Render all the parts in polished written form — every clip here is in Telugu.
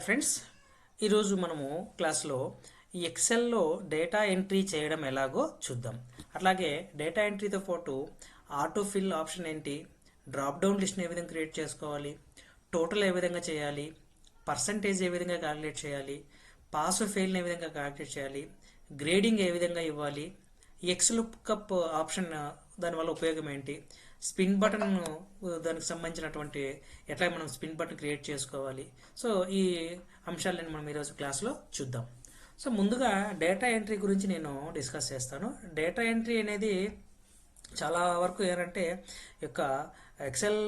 ఫ్రెండ్స్, ఈరోజు మనము క్లాస్లో ఈ ఎక్సెల్లో డేటా ఎంట్రీ చేయడం ఎలాగో చూద్దాం. అట్లాగే డేటా ఎంట్రీతో పాటు ఆటో ఫిల్ ఆప్షన్ ఏంటి, డ్రాప్ డౌన్ లిస్ట్ని ఏ విధంగా క్రియేట్ చేసుకోవాలి, టోటల్ ఏ విధంగా చేయాలి, పర్సంటేజ్ ఏ విధంగా క్యాలిక్యులేట్ చేయాలి, పాస్ ఫెయిల్ని ఏ విధంగా క్యాలిక్యులేట్ చేయాలి, గ్రేడింగ్ ఏ విధంగా ఇవ్వాలి, ఎక్స్ లుక్అప్ ఆప్షన్ దానివల్ల ఉపయోగం ఏంటి, స్పిన్ బటన్ దానికి సంబంధించినటువంటి ఎట్లా మనం స్పిన్ బటన్ క్రియేట్ చేసుకోవాలి. సో ఈ అంశాలను మనం ఈరోజు క్లాస్లో చూద్దాం. సో ముందుగా డేటా ఎంట్రీ గురించి నేను డిస్కస్ చేస్తాను. డేటా ఎంట్రీ అనేది చాలా వరకు ఏంటంటే యొక్క ఎక్సెల్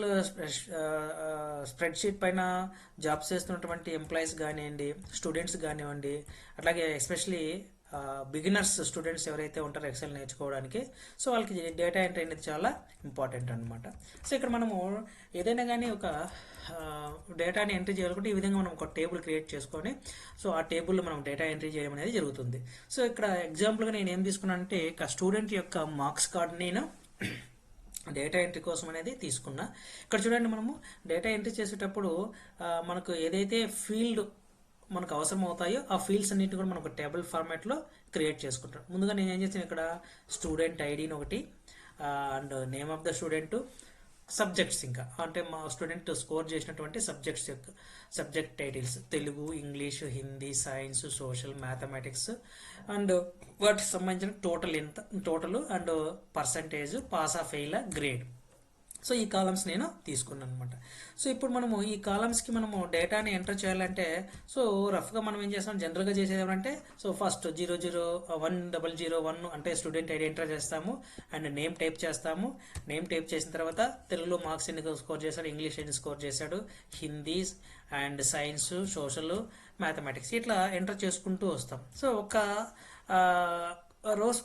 స్ప్రెడ్షీట్ పైన జాబ్స్ చేస్తున్నటువంటి ఎంప్లాయీస్ కానివ్వండి, స్టూడెంట్స్ కానివ్వండి, అట్లాగే ఎస్పెషలీ బిగినర్స్ స్టూడెంట్స్ ఎవరైతే ఉంటారో ఎక్సెల్ నేర్చుకోవడానికి, సో వాళ్ళకి డేటా ఎంట్రీ అనేది చాలా ఇంపార్టెంట్ అనమాట. సో ఇక్కడ మనము ఏదైనా కానీ ఒక డేటాని ఎంట్రీ చేయాలనుకుంటే ఈ విధంగా మనం ఒక టేబుల్ క్రియేట్ చేసుకొని సో ఆ టేబుల్లో మనం డేటా ఎంట్రీ చేయడం అనేది జరుగుతుంది. సో ఇక్కడ ఎగ్జాంపుల్గా నేను ఏం తీసుకున్నాను అంటే ఒక స్టూడెంట్ యొక్క మార్క్స్ కార్డ్ నేను డేటా ఎంట్రీ కోసం అనేది తీసుకున్నా. ఇక్కడ చూడండి, మనము డేటా ఎంట్రీ చేసేటప్పుడు మనకు ఏదైతే ఫీల్డ్ మనకు అవసరం అవుతాయో ఆ ఫీల్డ్స్ అన్నింటి కూడా మనం ఒక టేబుల్ ఫార్మాట్లో క్రియేట్ చేసుకుంటాం. ముందుగా నేను ఏం చేస్తాను, ఇక్కడ స్టూడెంట్ ఐడిని ఒకటి and name of the student, subjects ఇంకా అంటే మా స్టూడెంట్ స్కోర్ చేసినటువంటి సబ్జెక్ట్స్ యొక్క subject titles Telugu, English, Hindi, science, social, mathematics and వాటికి సంబంధించిన టోటల్ ఎంత టోటల్ అండ్ పర్సంటేజ్, పాస్ ఆ ఫెయిల్, గ్రేడ్. సో ఈ కాలమ్స్ నేను తీసుకున్నాను అనమాట. సో ఇప్పుడు మనము ఈ కాలమ్స్కి మనము డేటాని ఎంటర్ చేయాలంటే సో రఫ్గా మనం ఏం చేస్తాం, జనరల్గా చేసేది ఏమంటే సో ఫస్ట్ 00101 అంటే స్టూడెంట్ ఐడి ఎంటర్ చేస్తాము అండ్ నేమ్ టైప్ చేస్తాము. నేమ్ టైప్ చేసిన తర్వాత తెలుగులో మార్క్స్ ఎన్ని స్కోర్ చేశాడు, ఇంగ్లీష్ ఎన్ని స్కోర్ చేశాడు, Hindi and science, social, mathematics ఇట్లా ఎంటర్ చేసుకుంటూ వస్తాం. సో ఒక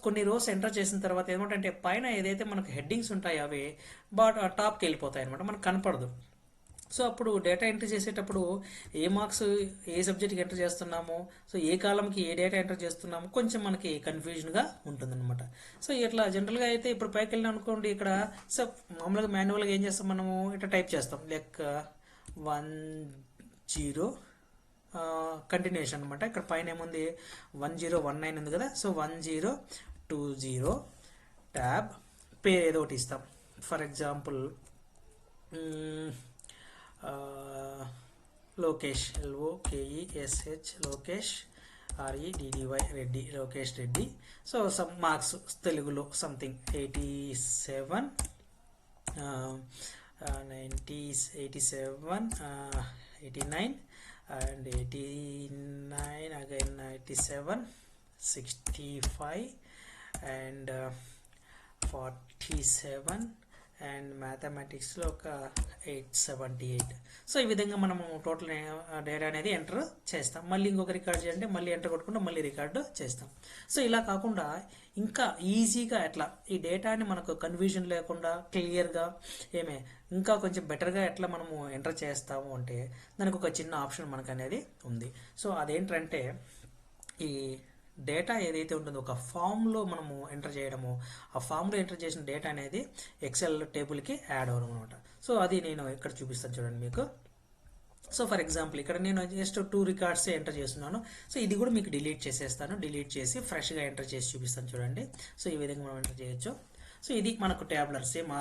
కొన్ని రోస్ ఎంటర్ చేసిన తర్వాత ఏమంటే పైన ఏదైతే మనకు హెడ్డింగ్స్ ఉంటాయో అవి టాప్కి వెళ్ళిపోతాయి అనమాట, మనకు కనపడదు. సో అప్పుడు డేటా ఎంట్రీ చేసేటప్పుడు ఏ మార్క్స్ ఏ సబ్జెక్ట్కి ఎంటర్ చేస్తున్నాము, సో ఏ కాలంకి ఏ డేటా ఎంటర్ చేస్తున్నాము కొంచెం మనకి కన్ఫ్యూజన్గా ఉంటుందన్నమాట. సో ఇట్లా జనరల్గా అయితే ఇప్పుడు పైకి వెళ్ళిన అనుకోండి, ఇక్కడ సో మామూలుగా మాన్యువల్గా ఏం చేస్తాం, మనము ఇట్లా టైప్ చేస్తాం లైక్ 10 కంటిన్యూషన్ అనమాట. ఇక్కడ పైన ఏముంది 1019 ఉంది కదా, సో 1020 ట్యాబ్ పేరు ఏదో ఒకటి ఇస్తాం. For example Lokesh, LOKESH, Lokesh, REDDY, Reddy, Lokesh Reddy. So some marks తెలుగులో something 87, 89 and 89 again 97, 65 and 47 and మ్యాథమెటిక్స్లో ఒక 878. సో ఈ విధంగా మనము టోటల్ డేటా అనేది ఎంటర్ చేస్తాం. మళ్ళీ ఇంకొక రికార్డ్ చేయాలంటే మళ్ళీ ఎంటర్ కొట్టుకుంటే మళ్ళీ రికార్డు చేస్తాం. సో ఇలా కాకుండా ఇంకా ఈజీగా ఎట్లా ఈ డేటాని మనకు కన్ఫ్యూజన్ లేకుండా క్లియర్గా ఇంకా కొంచెం బెటర్గా ఎట్లా మనము ఎంటర్ చేస్తాము అంటే దానికి ఒక చిన్న ఆప్షన్ మనకు అనేది ఉంది. సో అదేంటంటే ఈ డేటా ఏదైతే ఉంటుందో ఒక ఫామ్లో మనము ఎంటర్ చేయడము, ఆ ఫామ్లో ఎంటర్ చేసిన డేటా అనేది ఎక్సెల్ టేబుల్కి యాడ్ అవ్వడం అనమాట. సో అది నేను ఇక్కడ చూపిస్తాను చూడండి మీకు. సో ఫర్ ఎగ్జాంపుల్ ఇక్కడ నేను జస్ట్ 2 రికార్డ్స్ ఎంటర్ చేస్తున్నాను. సో ఇది కూడా మీకు డిలీట్ చేసేస్తాను, డిలీట్ చేసి ఫ్రెష్గా ఎంటర్ చేసి చూపిస్తాను చూడండి. సో ఈ విధంగా మనం ఎంటర్ చేయొచ్చు. సో ఇది మనకు ట్యాబ్లర్ సేమ్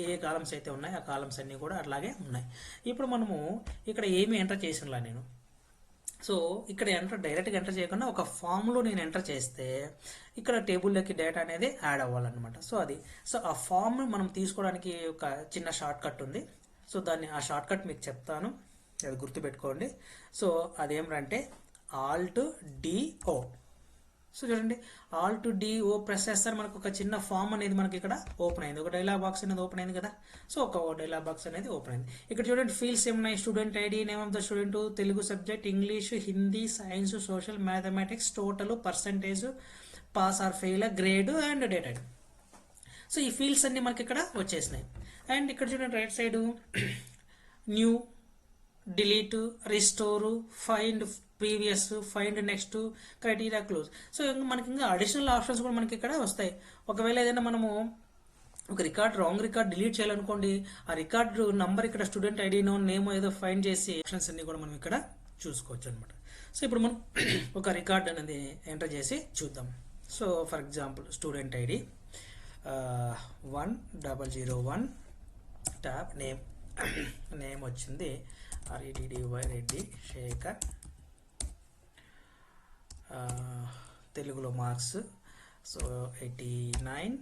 ఏ కాలమ్స్ అయితే ఉన్నాయో ఆ కాలమ్స్ అన్నీ కూడా అట్లాగే ఉన్నాయి. ఇప్పుడు మనము ఇక్కడ ఏమి ఎంటర్ చేసినలా నేను, సో ఇక్కడ డైరెక్ట్గా ఎంటర్ చేయకుండా ఒక ఫామ్లో నేను ఎంటర్ చేస్తే ఇక్కడ టేబుల్లోకి డేటా అనేది యాడ్ అవ్వాలన్నమాట. సో సో ఆ ఫామ్ మనం తీసుకోవడానికి ఒక చిన్న షార్ట్ కట్ ఉంది. సో ఆ షార్ట్ కట్ మీకు చెప్తాను, అది గుర్తుపెట్టుకోండి. సో అదేమిటంటే ALT-DO. సో చూడండి, ALT-DO ప్రెస్ చేస్తారు, మనకు ఒక చిన్న ఫామ్ అనేది మనకి ఇక్కడ ఓపెన్ అయింది, ఒక డైలాగ్ బాక్స్ అనేది ఓపెన్ అయింది కదా. సో ఒక డైలాగ్ బాక్స్ అనేది ఓపెన్ అయింది. ఇక్కడ చూడండి ఫీల్డ్స్ ఏమున్నాయి, student ID, name of the student, Telugu subject, English, Hindi, science, social, mathematics, total, percentage, pass or fail, grade and data. So ఈ ఫీల్డ్స్ అన్ని మనకి ఇక్కడ వచ్చేసినాయి. అండ్ ఇక్కడ చూడండి right side new, delete, restore, find previous, find next, criteria, close. So మనకి ఇంకా అడిషనల్ ఆప్షన్స్ కూడా మనకి ఇక్కడ వస్తాయి. ఒకవేళ ఏదైనా మనము ఒక రాంగ్ రికార్డ్ డిలీట్ చేయాలనుకోండి, ఆ రికార్డు నంబర్ ఇక్కడ స్టూడెంట్ ఐడినో నేమో ఏదో ఫైండ్ చేసి ఆప్షన్స్ అన్ని కూడా మనం ఇక్కడ చూసుకోవచ్చు అనమాట. సో ఇప్పుడు మనం ఒక రికార్డ్ అనేది ఎంటర్ చేసి చూద్దాం. So for example student ID 1001 tab name వచ్చింది REDDY రెడ్డి శేఖర్. తెలుగులో మార్క్స్ సో 89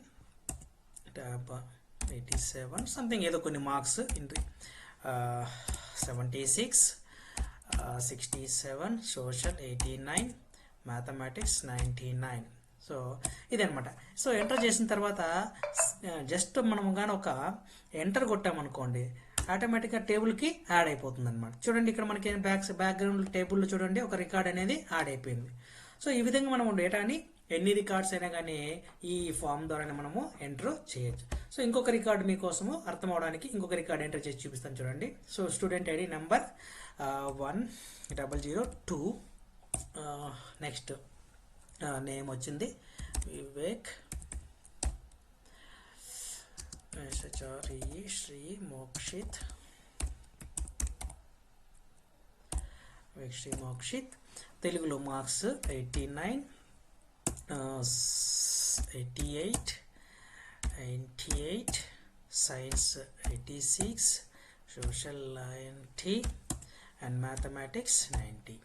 ట్యాబ్ 87 సంథింగ్ ఏదో కొన్ని మార్క్స్ ఇంటి 76 67 సోషల్ 89 మ్యాథమెటిక్స్ 99. సో ఇదనమాట. సో ఎంటర్ చేసిన తర్వాత జస్ట్ మనం కానీ ఒక ఎంటర్ కొట్టామనుకోండి ఆటోమేటిక్గా టేబుల్కి యాడ్ అయిపోతుంది అనమాట. చూడండి ఇక్కడ మనకి బ్యాక్గ్రౌండ్ టేబుల్లో చూడండి ఒక రికార్డ్ అనేది యాడ్ అయిపోయింది. సో ఈ విధంగా మనం డేటాని ఎన్ని రికార్డ్స్ అయినా కానీ ఈ ఫామ్ ద్వారానే మనము ఎంటర్ చేయొచ్చు. సో ఇంకొక రికార్డు మీకోసము అర్థం అవడానికి ఇంకొక రికార్డ్ ఎంటర్ చేసి చూపిస్తాను చూడండి. So student ID number 1002. Next name వచ్చింది వివేక్ SHRE శ్రీ మోక్షిత్. తెలుగులో marks 89 88 science 86 social 90 and mathematics 90.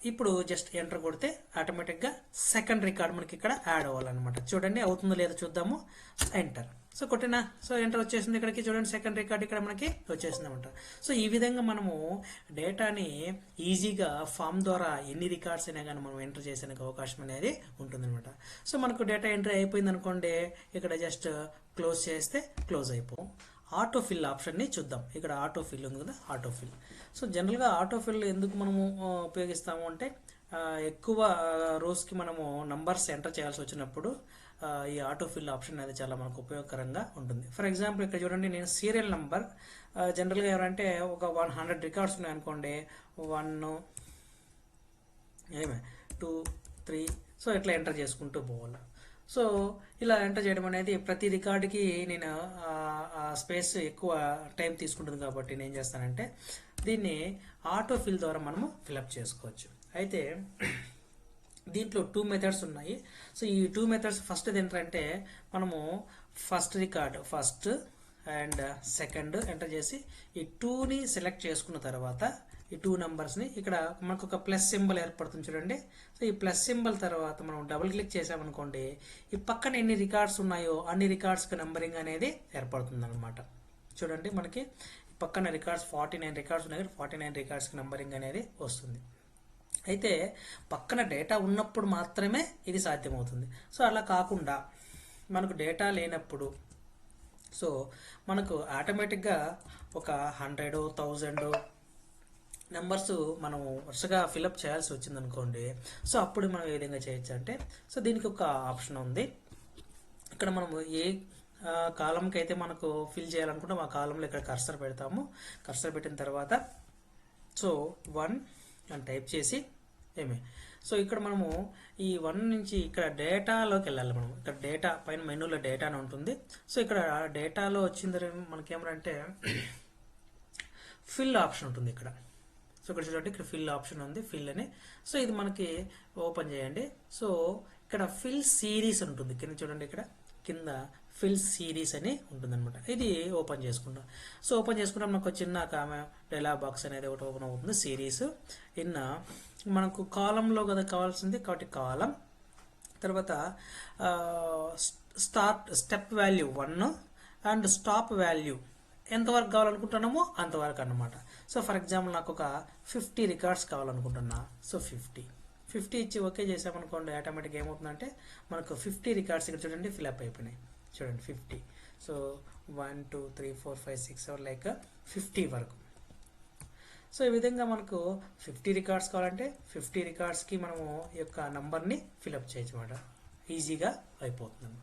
ఇప్పుడు జస్ట్ ఎంటర్ కొడితే ఆటోమేటిక్గా సెకండ్ రికార్డ్ మనకి ఇక్కడ యాడ్ అవ్వాలన్నమాట. చూడండి అవుతుందో లేదో చూద్దాము. ఎంటర్. సో కొట్టినా సో ఎంటర్ వచ్చేసింది ఇక్కడికి. చూడండి సెకండ్ రికార్డ్ ఇక్కడ మనకి వచ్చేసింది అనమాట. సో ఈ విధంగా మనము డేటాని ఈజీగా ఫామ్ ద్వారా ఎన్ని రికార్డ్స్ అయినా కానీ మనం ఎంటర్ చేసేందుకు అవకాశం అనేది ఉంటుందన్నమాట. సో మనకు డేటా ఎంట్రీ అయిపోయింది అనుకోండి, ఇక్కడ జస్ట్ క్లోజ్ చేస్తే క్లోజ్ అయిపోం. ఆటోఫిల్ ఆప్షన్ని చూద్దాం. ఇక్కడ ఆటోఫిల్ ఉంది కదా, ఆటోఫిల్. సో జనరల్గా ఆటోఫిల్ ఎందుకు మనము ఉపయోగిస్తాము అంటే ఎక్కువ రోజుకి మనము నంబర్స్ ఎంటర్ చేయాల్సి వచ్చినప్పుడు ఈ ఆటోఫిల్ ఆప్షన్ అనేది చాలా మనకు ఉపయోగకరంగా ఉంటుంది. ఫర్ ఎగ్జాంపుల్ ఇక్కడ చూడండి, నేను సీరియల్ నంబర్ జనరల్గా ఎవరంటే ఒక 100 రికార్డ్స్ ఉన్నాయి అనుకోండి, 1 2 3 సో ఇట్లా ఎంటర్ చేసుకుంటూ పోవాలి. సో ఇలా ఎంటర్ చేయడం అనేది ప్రతి రికార్డుకి నేను స్పేస్ ఎక్కువ టైం తీసుకుంటుంది కాబట్టి నేను ఏం చేస్తానంటే దీన్ని ఆటోఫిల్ ద్వారా మనము ఫిలప్ చేసుకోవచ్చు. అయితే దీంట్లో 2 మెథడ్స్ ఉన్నాయి. సో ఈ 2 మెథడ్స్ ఫస్ట్ ఏంటంటే మనము first record first and second enter చేసి ఈ 2ని సెలెక్ట్ చేసుకున్న తర్వాత ఈ 2 నెంబర్స్ని ఇక్కడ మనకు ఒక ప్లస్ సింబల్ ఏర్పడుతుంది చూడండి. సో ఈ ప్లస్ సింబల్ తర్వాత మనం డబుల్ క్లిక్ చేసామనుకోండి, ఈ పక్కన ఎన్ని రికార్డ్స్ ఉన్నాయో అన్ని రికార్డ్స్కి నెంబరింగ్ అనేది ఏర్పడుతుంది అనమాట. చూడండి మనకి పక్కన రికార్డ్స్ 49 రికార్డ్స్ ఉన్నాయి, 49 రికార్డ్స్కి నెంబరింగ్ అనేది వస్తుంది. అయితే పక్కన డేటా ఉన్నప్పుడు మాత్రమే ఇది సాధ్యమవుతుంది. సో అలా కాకుండా మనకు డేటా లేనప్పుడు సో మనకు ఆటోమేటిక్గా ఒక 100 1000 నెంబర్స్ మనం వరుసగా ఫిలప్ చేయాల్సి వచ్చింది అనుకోండి. సో అప్పుడు మనం ఏ విధంగా చేయొచ్చు అంటే, సో దీనికి ఒక ఆప్షన్ ఉంది. ఇక్కడ మనము ఏ కాలంకి అయితే మనకు ఫిల్ చేయాలనుకుంటాం ఆ కాలంలో ఇక్కడ కర్సర్ పెడతాము. కర్సర్ పెట్టిన తర్వాత సో 1 అని టైప్ చేసి సో ఇక్కడ మనము ఈ 1 నుంచి ఇక్కడ డేటాలోకి వెళ్ళాలి. మనం ఇక్కడ డేటా పైన మెనూలో డేటా అని ఉంటుంది. సో ఇక్కడ డేటాలో వచ్చింది మనకేమంటే ఫిల్ ఆప్షన్ ఉంటుంది ఇక్కడ. సో ఇక్కడ చూడండి, ఇక్కడ ఫిల్ ఆప్షన్ ఉంది, ఫిల్ అని. సో ఇది మనకి ఓపెన్ చేయండి. సో ఇక్కడ ఫిల్ సిరీస్ ఉంటుంది కింద చూడండి, ఇక్కడ కింద ఫిల్ సిరీస్ అని ఉంటుంది అనమాట. ఇది ఓపెన్ చేసుకుంటాం. సో ఓపెన్ చేసుకుంటాం మనకు చిన్న డైలాగ్ బాక్స్ అనేది ఒకటి ఓపెన్ అవుతుంది. సిరీస్ ఇన్న మనకు కాలంలో కదా కావాల్సింది కాబట్టి కాలం, తర్వాత step value 1 and stop value ఎంతవరకు కావాలనుకుంటున్నామో అంతవరకు అన్నమాట. సో ఫర్ ఎగ్జాంపుల్ నాకు ఒక 50 రికార్డ్స్ కావాలనుకుంటున్నా. సో 50 ఇచ్చి ఓకే చేసామనుకోండి, ఆటోమేటిక్గా ఏమవుతుందంటే మనకు 50 రికార్డ్స్ ఇక్కడ చూడండి ఫిల్అప్ అయిపోయినాయి. చూడండి 50. సో 1 2 3 4 5 6 7 లైక్ 50 వరకు. సో ఈ విధంగా మనకు 50 రికార్డ్స్ కావాలంటే 50 రికార్డ్స్కి మనము ఈ యొక్క నంబర్ని ఫిల్అప్ చేయొచ్చు అన్నమాట. ఈజీగా అయిపోతుంది.